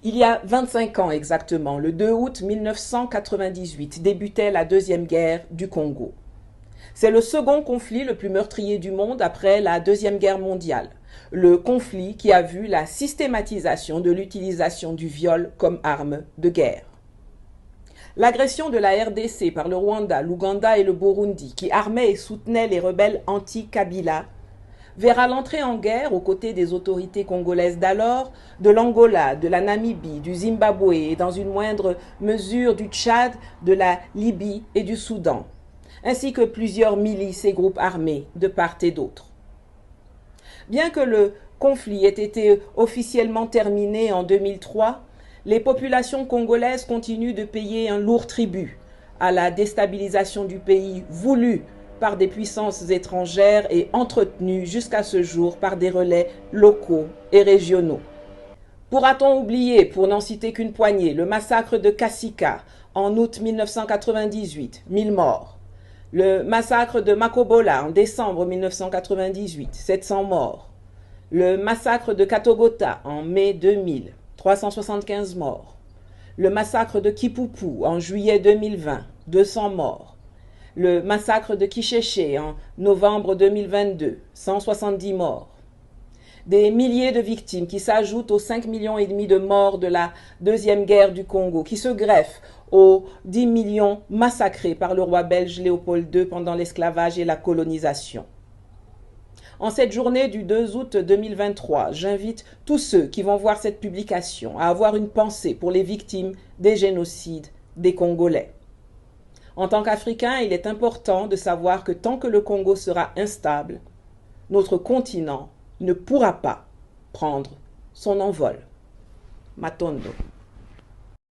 Il y a 25 ans exactement, le 2 août 1998, débutait la Deuxième Guerre du Congo. C'est le second conflit le plus meurtrier du monde après la Deuxième Guerre mondiale. Le conflit qui a vu la systématisation de l'utilisation du viol comme arme de guerre. L'agression de la RDC par le Rwanda, l'Ouganda et le Burundi, qui armaient et soutenaient les rebelles anti-Kabila, verra l'entrée en guerre aux côtés des autorités congolaises d'alors, de l'Angola, de la Namibie, du Zimbabwe et dans une moindre mesure du Tchad, de la Libye et du Soudan, ainsi que plusieurs milices et groupes armés de part et d'autre. Bien que le conflit ait été officiellement terminé en 2003, les populations congolaises continuent de payer un lourd tribut à la déstabilisation du pays voulue par des puissances étrangères et entretenues jusqu'à ce jour par des relais locaux et régionaux. Pourra-t-on oublier, pour n'en citer qu'une poignée, le massacre de Kasika en août 1998, 1000 morts, le massacre de Makobola en décembre 1998, 700 morts, le massacre de Katogota en mai 2000, 375 morts, le massacre de Kipupu en juillet 2020, 200 morts, le massacre de Kicheche en novembre 2022, 170 morts. Des milliers de victimes qui s'ajoutent aux 5,5 millions de morts de la Deuxième Guerre du Congo, qui se greffent aux 10 millions massacrés par le roi belge Léopold II pendant l'esclavage et la colonisation. En cette journée du 2 août 2023, j'invite tous ceux qui vont voir cette publication à avoir une pensée pour les victimes des génocides des Congolais. En tant qu'Africains, il est important de savoir que tant que le Congo sera instable, notre continent ne pourra pas prendre son envol. Matondo.